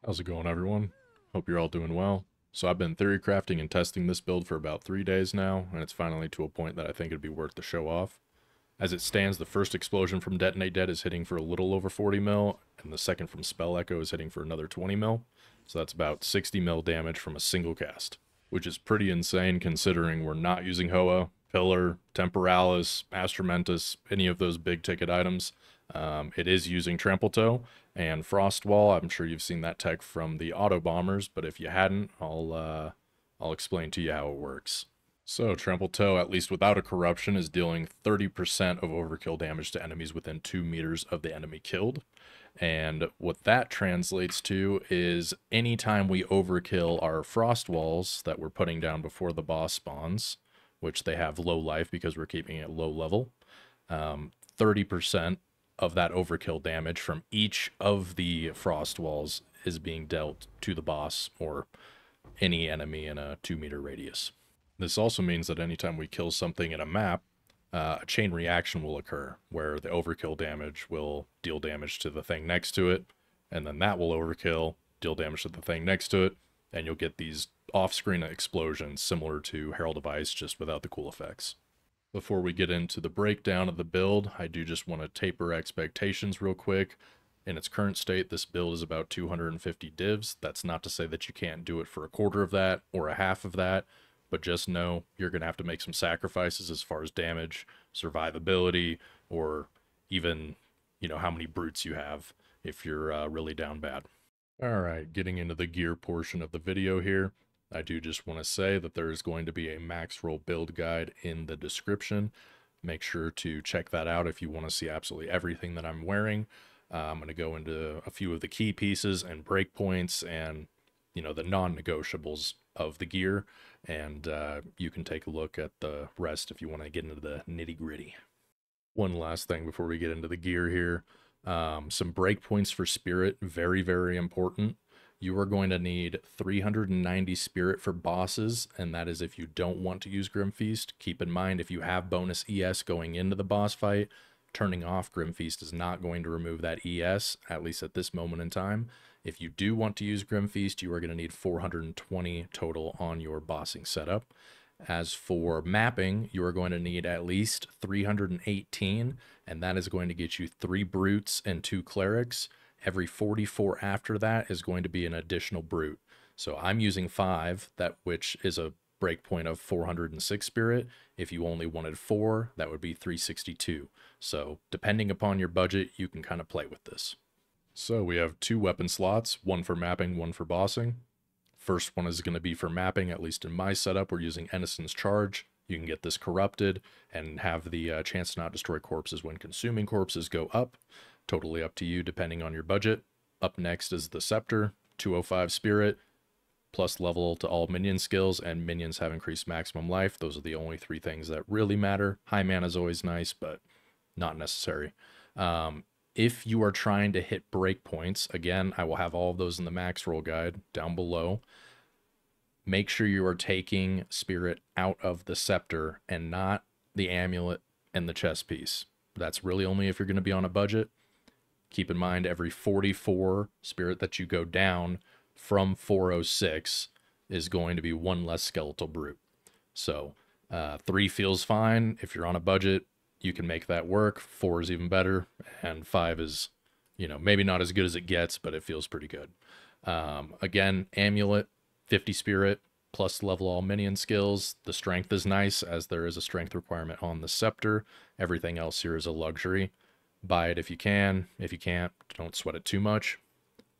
How's it going, everyone? Hope you're all doing well. So I've been theory crafting and testing this build for about 3 days now, and it's finally to a point that I think it'd be worth the show off. As it stands, the first explosion from Detonate Dead is hitting for a little over 40 mil, and the second from Spell Echo is hitting for another 20 mil. So that's about 60 mil damage from a single cast, which is pretty insane considering we're not using Hoa, Pillar, Temporalis, Astramentus, any of those big ticket items. It is using Trample Toe and Frostwall. I'm sure you've seen that tech from the auto bombers, but if you hadn't, I'll explain to you how it works. So Trample Toe, at least without a corruption, is dealing 30% of overkill damage to enemies within 2 meters of the enemy killed. And what that translates to is anytime we overkill our frost walls that we're putting down before the boss spawns, which they have low life because we're keeping it low level, 30% of that overkill damage from each of the frost walls is being dealt to the boss or any enemy in a 2-meter radius. This also means that anytime we kill something in a map, a chain reaction will occur where the overkill damage will deal damage to the thing next to it, and then that will overkill, deal damage to the thing next to it, and you'll get these off-screen explosions similar to Herald of Ice, just without the cool effects. Before we get into the breakdown of the build, I do just want to taper expectations real quick. In its current state, this build is about 250 divs. That's not to say that you can't do it for a quarter of that or a half of that, but just know you're going to have to make some sacrifices as far as damage, survivability, or even, how many brutes you have if you're really down bad. All right, getting into the gear portion of the video here. I do just want to say that there is going to be a max roll build guide in the description. Make sure to check that out if you want to see absolutely everything that I'm wearing. I'm going to go into a few of the key pieces and breakpoints and, the non-negotiables of the gear. And you can take a look at the rest if you want to get into the nitty-gritty. One last thing before we get into the gear here. Some breakpoints for spirit, very, very important. You are going to need 390 spirit for bosses, and that is if you don't want to use Grim Feast. Keep in mind, if you have bonus ES going into the boss fight, turning off Grim Feast is not going to remove that ES, at least at this moment in time. If you do want to use Grim Feast, you are going to need 420 total on your bossing setup. As for mapping, you are going to need at least 318, and that is going to get you 3 brutes and 2 clerics. Every 44 after that is going to be an additional brute. So I'm using 5, which is a breakpoint of 406 spirit. If you only wanted 4, that would be 362. So depending upon your budget, you can kind of play with this. So we have 2 weapon slots, one for mapping, one for bossing. First one is going to be for mapping, at least in my setup. We're using Enison's Charge. You can get this corrupted and have the chance to not destroy corpses when consuming corpses go up. Totally up to you depending on your budget. Up next is the Scepter, 205 Spirit, plus level to all minion skills, and minions have increased maximum life. Those are the only 3 things that really matter. High mana is always nice, but not necessary. If you are trying to hit breakpoints, again, I will have all of those in the max roll guide down below. Make sure you are taking spirit out of the Scepter and not the amulet and the chest piece. That's really only if you're going to be on a budget. Keep in mind, every 44 spirit that you go down from 406 is going to be 1 less skeletal brute. So 3 feels fine. If you're on a budget, you can make that work. 4 is even better. And 5 is, maybe not as good as it gets, but it feels pretty good. Again, amulet, 50 spirit, plus level all minion skills. The strength is nice, as there is a strength requirement on the Scepter. Everything else here is a luxury. Buy it if you can. If you can't, don't sweat it too much.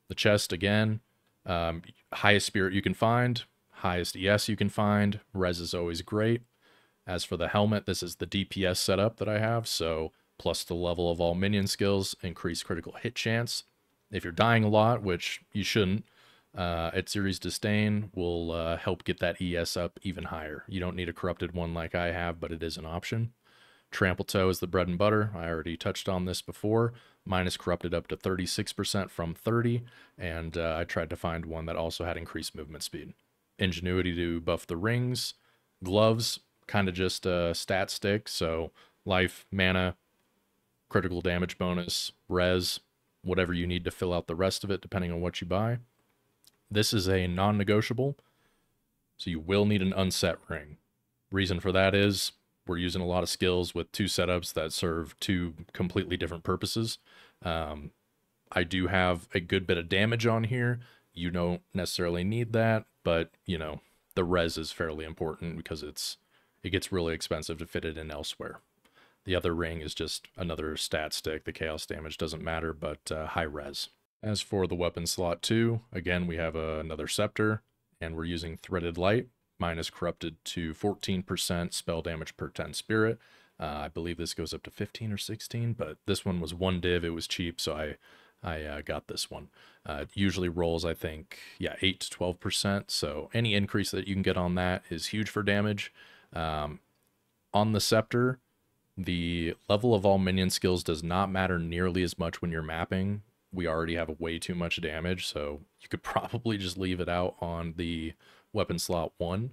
The chest, again, highest spirit you can find, highest ES you can find. Res is always great. As for the helmet, this is the DPS setup that I have, so plus the level of all minion skills, increase critical hit chance. If you're dying a lot, which you shouldn't, Series Disdain will help get that ES up even higher. You don't need a corrupted one like I have, but it is an option. Trample Toe is the bread and butter. I already touched on this before. Mine is corrupted up to 36% from 30, and I tried to find one that also had increased movement speed. Ingenuity to buff the rings. Gloves, kind of just a stat stick, so life, mana, critical damage bonus, res, whatever you need to fill out the rest of it, depending on what you buy. This is a non-negotiable, so you will need an unset ring. Reason for that is we're using a lot of skills with two setups that serve two completely different purposes. I do have a good bit of damage on here. You don't necessarily need that, but you know, the res is fairly important because it gets really expensive to fit it in elsewhere. The other ring is just another stat stick. The chaos damage doesn't matter, but high res. As for the weapon slot 2, again, we have another scepter, and we're using threaded light. Mine is corrupted to 14% spell damage per 10 spirit. I believe this goes up to 15 or 16, but this one was one div. It was cheap, so I got this one. It usually rolls, I think, yeah, 8 to 12%. So any increase that you can get on that is huge for damage. On the scepter, the level of all minion skills does not matter nearly as much when you're mapping. We already have way too much damage, so you could probably just leave it out on the weapon slot 1.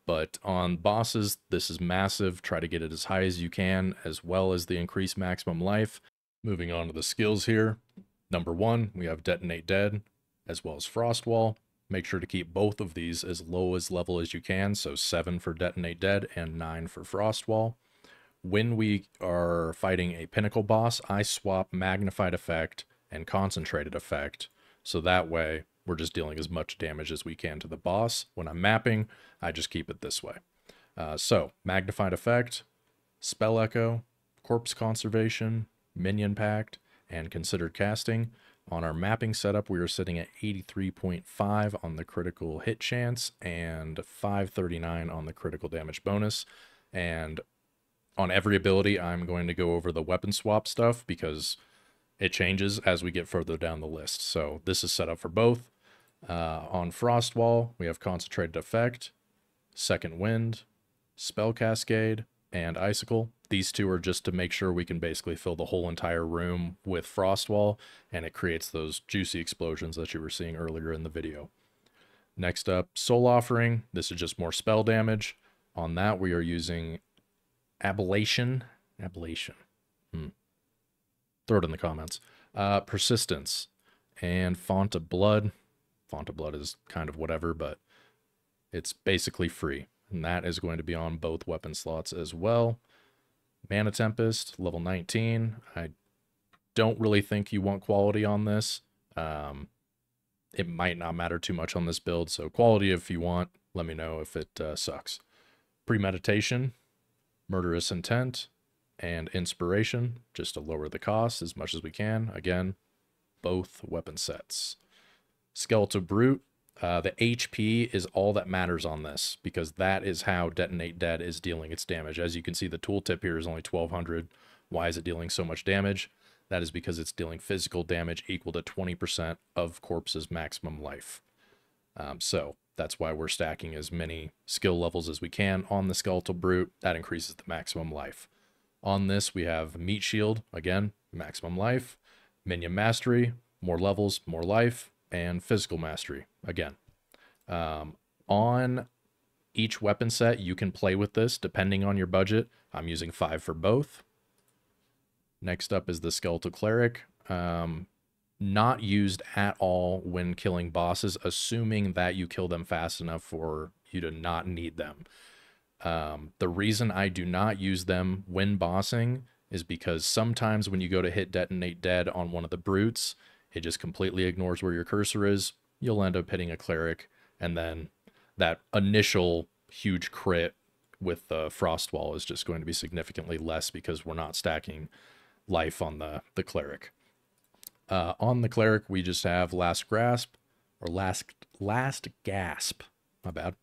But on bosses, this is massive. Try to get it as high as you can, as well as the increased maximum life. Moving on to the skills here. Number 1, we have Detonate Dead, as well as Frost Wall. Make sure to keep both of these as low as level as you can, so 7 for Detonate Dead and 9 for Frost Wall. When we are fighting a pinnacle boss, I swap Magnified Effect and Concentrated Effect, so that way we're just dealing as much damage as we can to the boss. When I'm mapping, I just keep it this way. So, Magnified Effect, Spell Echo, Corpse Conservation, Minion Pact, and Considered Casting. On our mapping setup, we are sitting at 83.5 on the critical hit chance and 539 on the critical damage bonus. And on every ability, I'm going to go over the weapon swap stuff because it changes as we get further down the list. So this is set up for both. On Frost Wall, we have Concentrated Effect, Second Wind, Spell Cascade, and Icicle. These two are just to make sure we can basically fill the whole entire room with Frost Wall, and it creates those juicy explosions that you were seeing earlier in the video. Next up, Soul Offering. This is just more spell damage. On that, we are using Ablation. Throw it in the comments. Persistence and Font of Blood. Font of Blood is kind of whatever, but it's basically free. And that is going to be on both weapon slots as well. Mana Tempest, level 19. I don't really think you want quality on this. It might not matter too much on this build, so quality if you want. Let me know if it sucks. Premeditation, Murderous Intent, and Inspiration, just to lower the cost as much as we can. Again, both weapon sets. Skeletal Brute, the HP is all that matters on this, because that is how Detonate Dead is dealing its damage. As you can see, the tooltip here is only 1200. Why is it dealing so much damage? That is because it's dealing physical damage equal to 20% of Corpse's maximum life. So that's why we're stacking as many skill levels as we can on the Skeletal Brute. That increases the maximum life. On this, we have Meat Shield, again, maximum life. Minion Mastery, more levels, more life. And Physical Mastery, again. On each weapon set, you can play with this depending on your budget. I'm using 5 for both. Next up is the Skeletal Cleric. Not used at all when killing bosses, assuming that you kill them fast enough for you to not need them. The reason I do not use them when bossing is because sometimes when you go to hit Detonate Dead on one of the brutes, it just completely ignores where your cursor is. You'll end up hitting a cleric, and then that initial huge crit with the Frost Wall is just going to be significantly less because we're not stacking life on the cleric. On the cleric, we just have Last Grasp, or Last Gasp. My bad.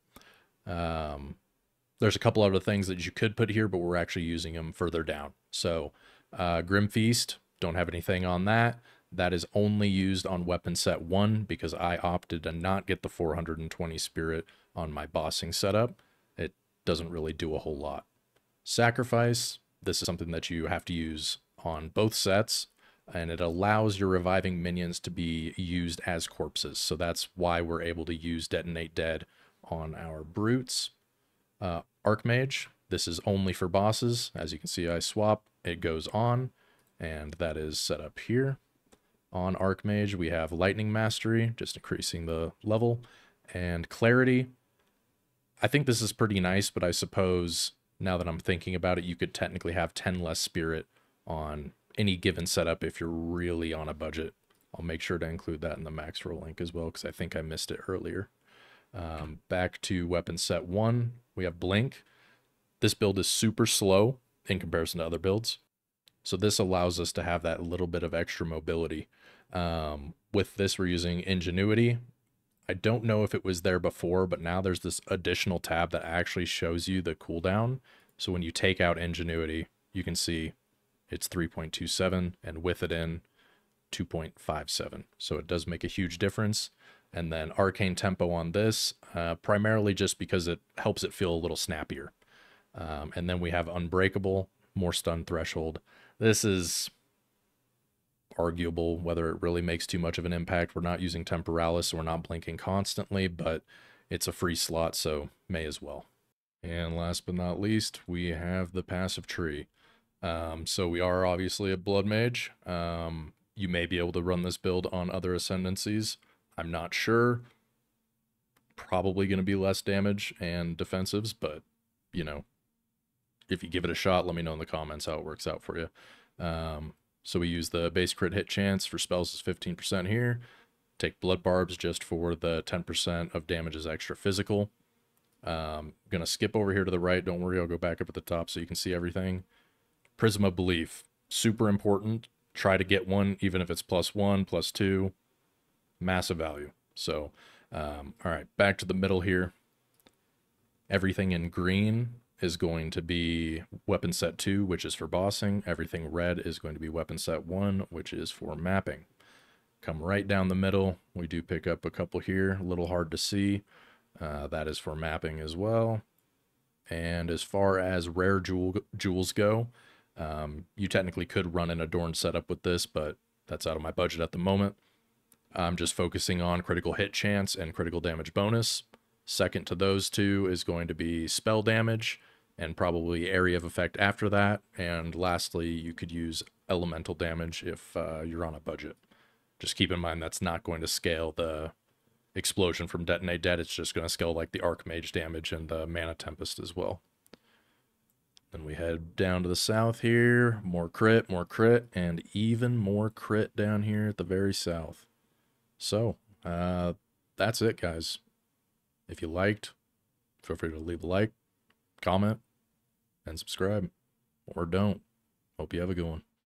There's a couple other things that you could put here, but we're actually using them further down. So, Grim Feast, don't have anything on that. That is only used on weapon set 1 because I opted to not get the 420 spirit on my bossing setup. It doesn't really do a whole lot. Sacrifice, this is something that you have to use on both sets, and it allows your reviving minions to be used as corpses. So that's why we're able to use Detonate Dead on our brutes. Archmage, this is only for bosses. As you can see, I swap, it goes on, and that is set up here. On Archmage, we have Lightning Mastery, just increasing the level, and Clarity. I think this is pretty nice, but I suppose now that I'm thinking about it, you could technically have 10 less Spirit on any given setup if you're really on a budget. I'll make sure to include that in the max roll link as well, because I think I missed it earlier. Back to weapon set 1, we have Blink. This build is super slow in comparison to other builds, so this allows us to have that little bit of extra mobility. With this, we're using Ingenuity. I don't know if it was there before, but now there's this additional tab that actually shows you the cooldown. So when you take out Ingenuity, you can see it's 3.27, and with it in, 2.57. So it does make a huge difference. And then Arcane Tempo on this, primarily just because it helps it feel a little snappier. And then we have Unbreakable, more stun threshold. This is arguable whether it really makes too much of an impact. We're not using Temporalis, so we're not blinking constantly, but it's a free slot, so may as well. And last but not least, we have the passive tree. So we are obviously a Blood Mage. You may be able to run this build on other ascendancies. I'm not sure. Probably going to be less damage and defensives, but, you know, if you give it a shot, let me know in the comments how it works out for you. So we use the base crit hit chance for spells is 15% here. Take Blood Barbs just for the 10% of damage is extra physical. Gonna skip over here to the right. Don't worry, I'll go back up at the top so you can see everything. Prism of Belief, super important. Try to get one, even if it's +1, +2. Massive value. So, all right, back to the middle here. Everything in green is going to be weapon set 2, which is for bossing. Everything red is going to be weapon set 1, which is for mapping. Come right down the middle. We do pick up a couple here, a little hard to see. That is for mapping as well. And as far as rare jewels go, you technically could run an adorned setup with this, but that's out of my budget at the moment. I'm just focusing on critical hit chance and critical damage bonus. Second to those two is going to be spell damage and probably area of effect after that. And lastly, you could use elemental damage if you're on a budget. Just keep in mind that's not going to scale the explosion from Detonate Dead. It's just going to scale like the Archmage damage and the Mana Tempest as well. Then we head down to the south here. More crit, and even more crit down here at the very south. So, that's it, guys. If you liked, feel free to leave a like, comment, and subscribe. Or don't. Hope you have a good one.